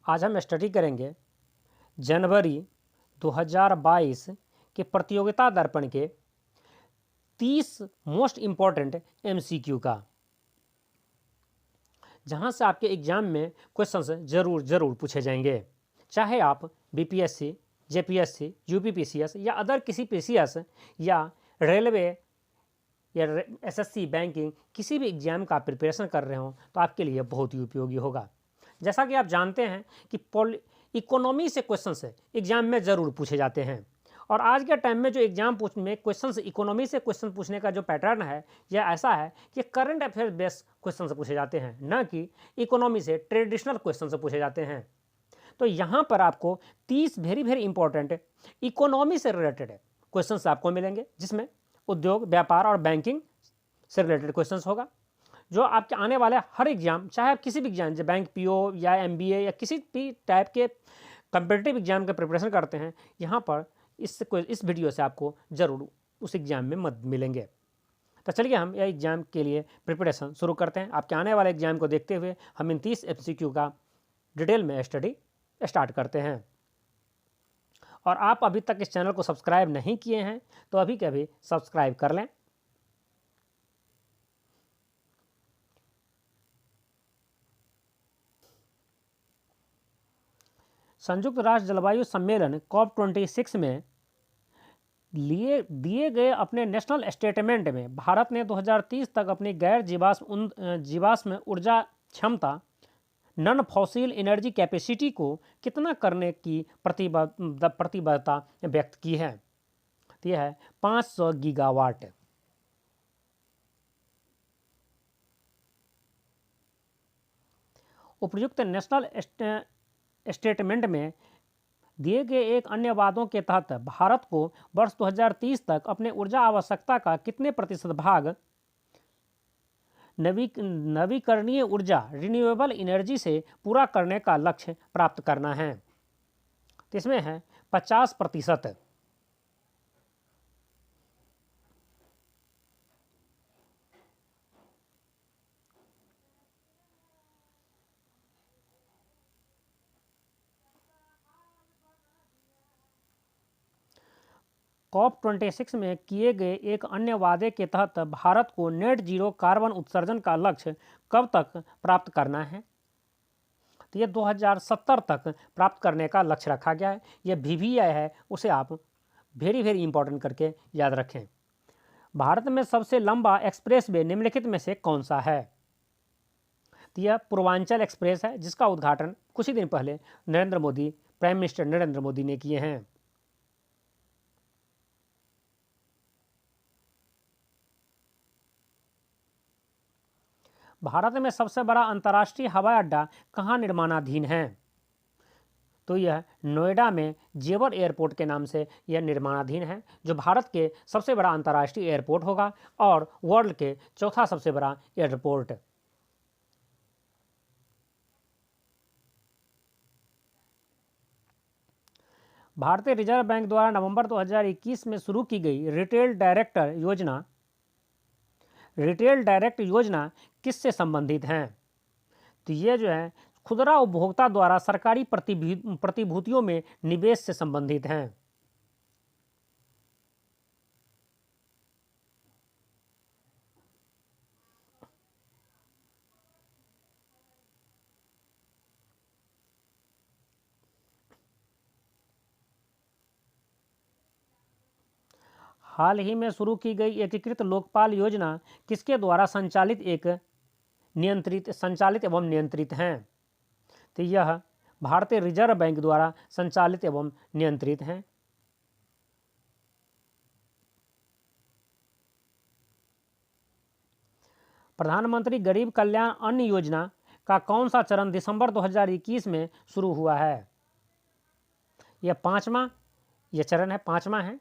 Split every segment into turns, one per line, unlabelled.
आज हम स्टडी करेंगे जनवरी 2022 के प्रतियोगिता दर्पण के 30 मोस्ट इम्पॉर्टेंट MCQ का, जहां से आपके एग्जाम में क्वेश्चंस जरूर पूछे जाएंगे। चाहे आप BPSC, JPSC, UPPCS या अदर किसी PCS या रेलवे या SSC, बैंकिंग, किसी भी एग्जाम का प्रिपरेशन कर रहे हो तो आपके लिए बहुत ही उपयोगी होगा। जैसा कि आप जानते हैं कि इकोनॉमी से क्वेश्चंस एग्जाम में ज़रूर पूछे जाते हैं, और आज के टाइम में जो एग्जाम में क्वेश्चंस इकोनॉमी से क्वेश्चन पूछने का जो पैटर्न है यह ऐसा है कि करंट अफेयर बेस्ड क्वेश्चन से पूछे जाते हैं, न कि इकोनॉमी से ट्रेडिशनल क्वेश्चन से पूछे जाते हैं। तो यहाँ पर आपको 30 वेरी इंपॉर्टेंट इकोनॉमी से रिलेटेड क्वेश्चंस आपको मिलेंगे, जिसमें उद्योग, व्यापार और बैंकिंग से रिलेटेड क्वेश्चंस होगा, जो आपके आने वाले हर एग्जाम, चाहे आप किसी भी एग्जाम जैसे बैंक PO या MBA या किसी भी टाइप के कंपिटिटिव एग्जाम का प्रिपरेशन करते हैं, यहाँ पर इस वीडियो से आपको ज़रूर उस एग्जाम में मदद मिलेंगे। तो चलिए हम यह एग्जाम के लिए प्रिपरेशन शुरू करते हैं। आपके आने वाले एग्जाम को देखते हुए हम इन 30 MCQ का डिटेल में स्टडी स्टार्ट करते हैं। और आप अभी तक इस चैनल को सब्सक्राइब नहीं किए हैं तो अभी के अभी सब्सक्राइब कर लें। संयुक्त राष्ट्र जलवायु सम्मेलन COP26 में दिए गए अपने नेशनल स्टेटमेंट में भारत ने 2030 तक अपनी गैर जीवाश्म ऊर्जा क्षमता, नॉन फॉसिल एनर्जी कैपेसिटी को कितना करने की प्रतिबद्धता व्यक्त की है। तो यह है 500 गीगावाट। उपयुक्त नेशनल स्टेटमेंट में दिए गए एक अन्य वादों के तहत भारत को वर्ष 2030 तक अपने ऊर्जा आवश्यकता का कितने प्रतिशत भाग नवीकरणीय ऊर्जा, रिन्यूएबल एनर्जी से पूरा करने का लक्ष्य प्राप्त करना है। तो इसमें है 50%। COP26 में किए गए एक अन्य वादे के तहत भारत को नेट जीरो कार्बन उत्सर्जन का लक्ष्य कब तक प्राप्त करना है। तो ये 2070 तक प्राप्त करने का लक्ष्य रखा गया है। यह BBI है, उसे आप वेरी इंपॉर्टेंट करके याद रखें। भारत में सबसे लंबा एक्सप्रेसवे निम्नलिखित में से कौन सा है। तो यह पूर्वांचल एक्सप्रेस है, जिसका उद्घाटन कुछ ही दिन पहले प्राइम मिनिस्टर नरेंद्र मोदी ने किए हैं। भारत में सबसे बड़ा अंतर्राष्ट्रीय हवाई अड्डा कहाँ निर्माणाधीन है। तो यह नोएडा में जेवर एयरपोर्ट के नाम से यह निर्माणाधीन है, जो भारत के सबसे बड़ा अंतर्राष्ट्रीय एयरपोर्ट होगा और वर्ल्ड के चौथा सबसे बड़ा एयरपोर्ट। भारतीय रिजर्व बैंक द्वारा नवंबर 2021 में शुरू की गई रिटेल डायरेक्ट योजना किससे संबंधित हैं। तो ये जो है खुदरा उपभोक्ता द्वारा सरकारी प्रतिभूतियों में निवेश से संबंधित हैं। हाल ही में शुरू की गई एकीकृत लोकपाल योजना किसके द्वारा संचालित एवं नियंत्रित हैं। तो यह भारतीय रिजर्व बैंक द्वारा संचालित एवं नियंत्रित हैं। प्रधानमंत्री गरीब कल्याण अन्न योजना का कौन सा चरण दिसंबर 2021 में शुरू हुआ है। यह चरण है, 5वां है।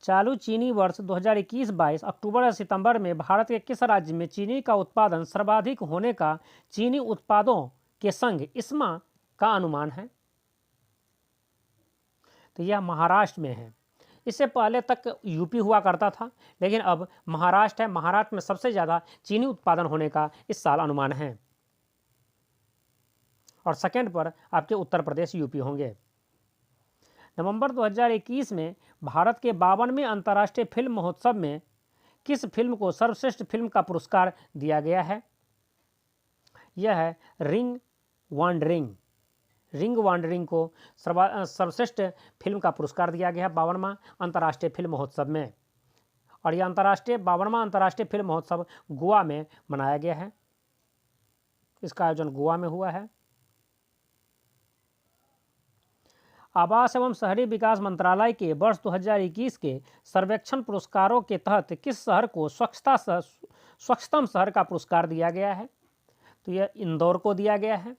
चालू चीनी वर्ष 2021-22 अक्टूबर और सितंबर में भारत के किस राज्य में चीनी का उत्पादन सर्वाधिक होने का चीनी उत्पादों के संघ ISMA का अनुमान है। तो यह महाराष्ट्र में है। इससे पहले तक यूपी हुआ करता था, लेकिन अब महाराष्ट्र है। महाराष्ट्र में सबसे ज़्यादा चीनी उत्पादन होने का इस साल अनुमान है, और सेकंड पर आपके उत्तर प्रदेश, यूपी होंगे। नवंबर 2021 में भारत के 52वें अंतर्राष्ट्रीय फिल्म महोत्सव में किस फिल्म को सर्वश्रेष्ठ फिल्म का पुरस्कार दिया गया है? यह है रिंग वांडरिंग। रिंग वांडरिंग को सर्वश्रेष्ठ फिल्म का पुरस्कार दिया गया है 52वां अंतर्राष्ट्रीय फिल्म महोत्सव में, और यह 52वां अंतर्राष्ट्रीय फिल्म महोत्सव गोवा में मनाया गया है। इसका आयोजन गोवा में हुआ है। आवास एवं शहरी विकास मंत्रालय के वर्ष 2021 के सर्वेक्षण पुरस्कारों के तहत किस शहर को स्वच्छतम शहर का पुरस्कार दिया गया है? तो यह इंदौर को दिया गया है।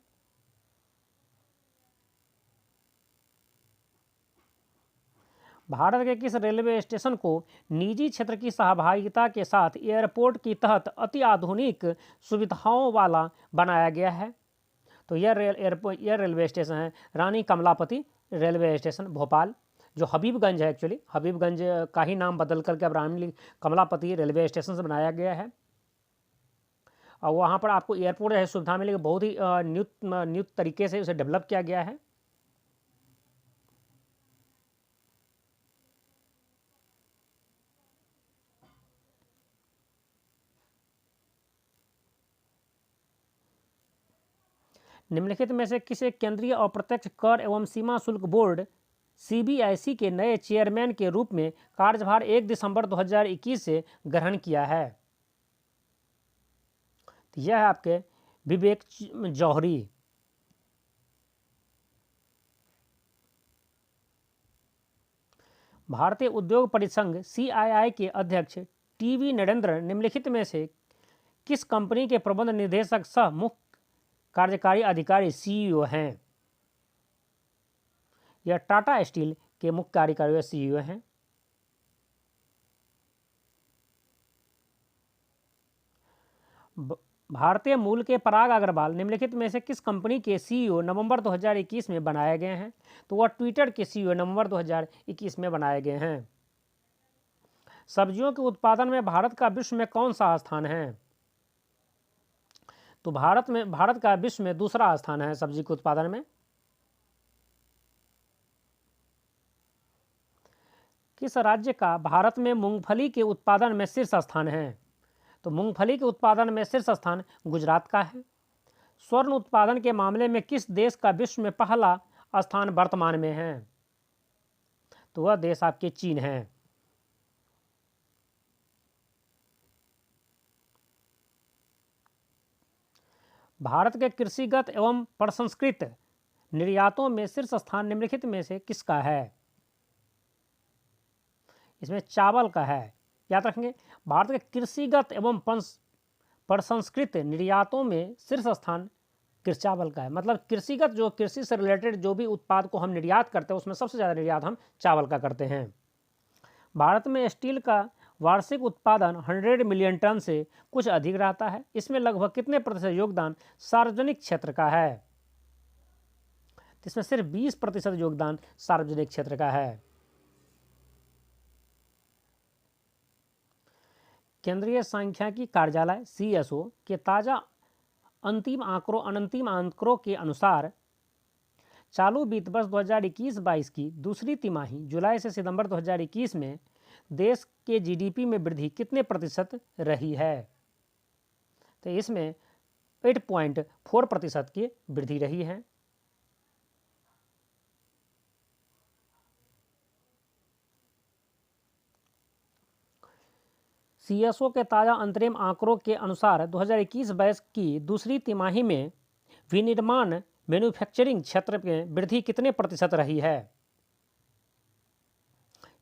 भारत के किस रेलवे स्टेशन को निजी क्षेत्र की सहभागिता के साथ एयरपोर्ट की तहत अति आधुनिक सुविधाओं वाला बनाया गया है? तो यह रेलवे स्टेशन है रानी कमलापति रेलवे स्टेशन, भोपाल, जो हबीबगंज है। एक्चुअली हबीबगंज का ही नाम बदल करके अब रानी कमलापति रेलवे स्टेशन से बनाया गया है, और वहाँ पर आपको एयरपोर्ट है सुविधा मिलेगी। बहुत ही न्यू तरीके से उसे डेवलप किया गया है। निम्नलिखित में से किसे केंद्रीय अप्रत्यक्ष कर एवं सीमा शुल्क बोर्ड सीबीआईसी के नए चेयरमैन के रूप में कार्यभार 1 दिसंबर 2021 से ग्रहण किया है? तो यह है आपके विवेक जौहरी। भारतीय उद्योग परिसंघ सीआईआई के अध्यक्ष टीवी नरेंद्र निम्नलिखित में से किस कंपनी के प्रबंध निदेशक सह मुख्य कार्यकारी अधिकारी सीईओ हैं? यह टाटा स्टील के मुख्य कार्यकारी सीईओ हैं। भारतीय मूल के पराग अग्रवाल निम्नलिखित में से किस कंपनी के सीईओ नवंबर 2021 में बनाए गए हैं? तो वह ट्विटर के सीईओ नवंबर 2021 में बनाए गए हैं। सब्जियों के उत्पादन में भारत का विश्व में कौन सा स्थान है? तो भारत का विश्व में दूसरा स्थान है सब्जी के उत्पादन में। किस राज्य का भारत में मूंगफली के उत्पादन में शीर्ष स्थान है? तो मूंगफली के उत्पादन में शीर्ष स्थान गुजरात का है। स्वर्ण उत्पादन के मामले में किस देश का विश्व में पहला स्थान वर्तमान में है? तो वह देश आपके चीन है। भारत के कृषिगत एवं प्रसंस्कृत निर्यातों में शीर्ष स्थान निम्नलिखित में से किसका है? इसमें चावल का है, याद रखेंगे। भारत के कृषिगत एवं प्रसंस्कृत निर्यातों में शीर्ष स्थान चावल का है। मतलब कृषिगत, जो कृषि से रिलेटेड जो भी उत्पाद को हम निर्यात करते हैं उसमें सबसे ज़्यादा निर्यात हम चावल का करते हैं। भारत में स्टील का वार्षिक उत्पादन 100 मिलियन टन से कुछ अधिक रहता है। इसमें लगभग कितने प्रतिशत योगदान सार्वजनिक क्षेत्र का है? तो इसमें सिर्फ 20% योगदान सार्वजनिक क्षेत्र का है। केंद्रीय सांख्यिकी कार्यालय सीएसओ के ताज़ा अंतिम आंकड़ों के अनुसार चालू वित्त वर्ष 2021-22 की दूसरी तिमाही जुलाई से सितंबर 2021 में देश के जीडीपी में वृद्धि कितने प्रतिशत रही है? तो इसमें 8.4% की वृद्धि रही है। सीएसओ के ताज़ा अंतरिम आंकड़ों के अनुसार 2021-22 की दूसरी तिमाही में विनिर्माण मैन्युफैक्चरिंग क्षेत्र में वृद्धि कितने प्रतिशत रही है?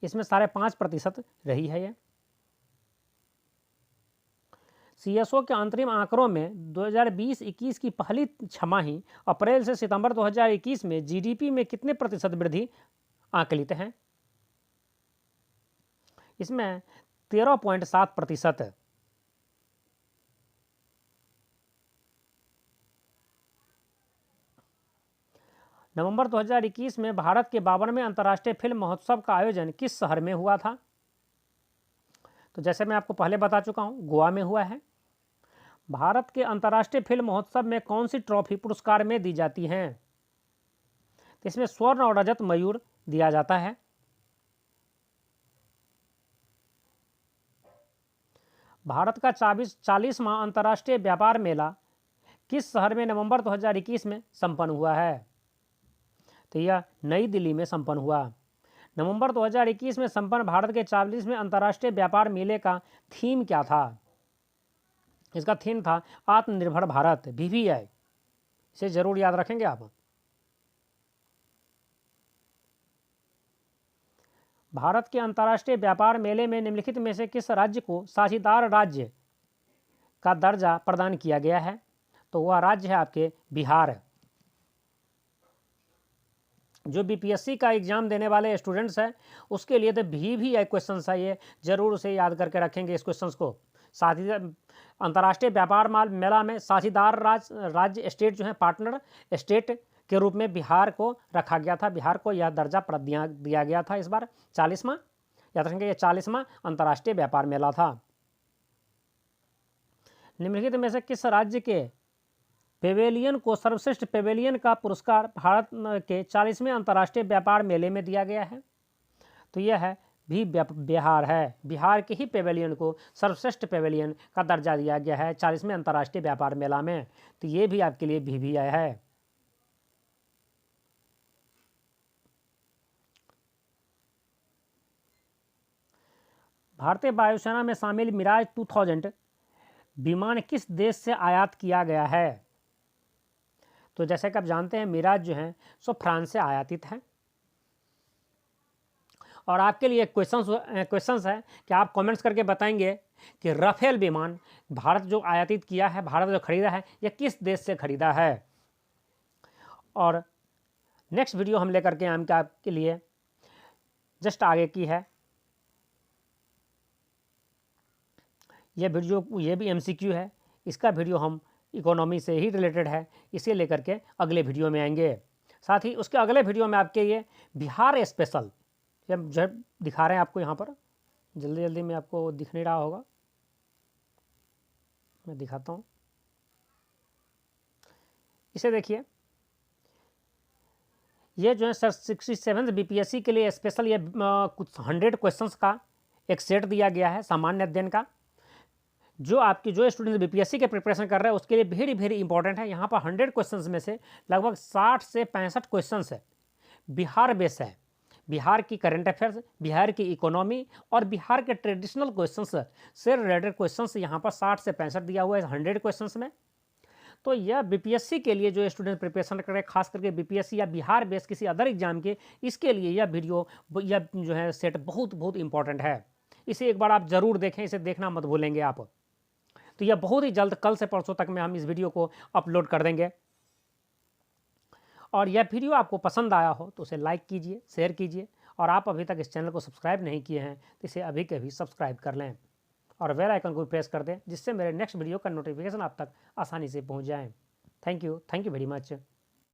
इसमें 5.5% रही है। यह सीएसओ के अंतरिम आंकड़ों में 2020-21 की पहली छमाही अप्रैल से सितंबर 2021 में जीडीपी में कितने प्रतिशत वृद्धि आकलित है? इसमें 13.7%। नवंबर 2021 में भारत के 52वें अंतर्राष्ट्रीय फिल्म महोत्सव का आयोजन किस शहर में हुआ था? तो जैसे मैं आपको पहले बता चुका हूं, गोवा में हुआ है। भारत के अंतर्राष्ट्रीय फिल्म महोत्सव में कौन सी ट्रॉफी पुरस्कार में दी जाती हैं? तो इसमें स्वर्ण और रजत मयूर दिया जाता है। भारत का 40वां अंतर्राष्ट्रीय व्यापार मेला किस शहर में नवंबर 2021 में संपन्न हुआ है? तो यह नई दिल्ली में संपन्न हुआ। नवंबर 2021 में संपन्न भारत के 40वें अंतर्राष्ट्रीय व्यापार मेले का थीम क्या था? इसका थीम था आत्मनिर्भर भारत, BVI। इसे जरूर याद रखेंगे आप। भारत के अंतर्राष्ट्रीय व्यापार मेले में निम्नलिखित में से किस राज्य को साझेदार राज्य का दर्जा प्रदान किया गया है? तो वह राज्य है आपके बिहार। जो BPSC का एग्जाम देने वाले स्टूडेंट्स हैं उसके लिए तो BVI क्वेश्चन है, ये जरूर उसे याद करके रखेंगे इस क्वेश्चन को। साझेदार अंतर्राष्ट्रीय व्यापार मेला में साझेदार राज्य स्टेट जो है पार्टनर स्टेट के रूप में बिहार को रखा गया था। बिहार को यह दर्जा दिया गया था इस बार। 40वां याद रखेंगे, यह 40वां अंतर्राष्ट्रीय व्यापार मेला था। निम्नलिखित में से किस राज्य के पेवेलियन को सर्वश्रेष्ठ पेवेलियन का पुरस्कार भारत के 40वें अंतर्राष्ट्रीय व्यापार मेले में दिया गया है? तो यह है भी बिहार है। बिहार के ही पेवेलियन को सर्वश्रेष्ठ पेवेलियन का दर्जा दिया गया है 40वें अंतर्राष्ट्रीय व्यापार मेला में। तो ये भी आपके लिए BVI है। भारतीय वायुसेना में शामिल मिराज 2000 विमान किस देश से आयात किया गया है? तो जैसे कि आप जानते हैं मिराज जो है सो फ्रांस से आयातित है। और आपके लिए क्वेश्चंस है कि आप कमेंट्स करके बताएंगे कि राफेल विमान भारत जो आयातित किया है, भारत जो खरीदा है, यह किस देश से खरीदा है। और नेक्स्ट वीडियो हम लेकर के आपके लिए जस्ट आगे की है। यह वीडियो ये भी MCQ है। इसका वीडियो हम इकोनॉमी से ही रिलेटेड है, इसे लेकर के अगले वीडियो में आएंगे। साथ ही उसके अगले वीडियो में आपके लिए बिहार स्पेशल जब दिखा रहे हैं आपको यहाँ पर, जल्दी में आपको दिख नहीं रहा होगा, मैं दिखाता हूँ। इसे देखिए, ये जो है सर 67 BPSC के लिए स्पेशल ये कुछ 100 क्वेश्चंस का एक सेट दिया गया है सामान्य अध्ययन का, जो स्टूडेंट BPSC के प्रिपरेशन कर रहे हैं उसके लिए वेरी इंपॉर्टेंट है। यहाँ पर 100 क्वेश्चंस में से लगभग 60 से 65 क्वेश्चंस है बिहार बेस है। बिहार की करंट अफेयर्स, बिहार की इकोनॉमी और बिहार के ट्रेडिशनल क्वेश्चंस से रिलेटेड क्वेश्चंस यहाँ पर 60 से 65 दिया हुआ है 100 क्वेश्चंस में। तो यह BPSC के लिए जो स्टूडेंट प्रिपरेशन कर रहे हैं, खास करके BPSC या बिहार बेस किसी अदर एग्जाम के, इसके लिए यह वीडियो यह जो है सेट बहुत इंपॉर्टेंट है। इसे एक बार आप जरूर देखें, इसे देखना मत भूलेंगे आप। तो यह बहुत ही जल्द कल से परसों तक में हम इस वीडियो को अपलोड कर देंगे। और यह वीडियो आपको पसंद आया हो तो उसे लाइक कीजिए, शेयर कीजिए, और आप अभी तक इस चैनल को सब्सक्राइब नहीं किए हैं तो इसे अभी के अभी सब्सक्राइब कर लें और बेल आइकन को प्रेस कर दें, जिससे मेरे नेक्स्ट वीडियो का नोटिफिकेशन आप तक आसानी से पहुंच जाए। Thank you very much.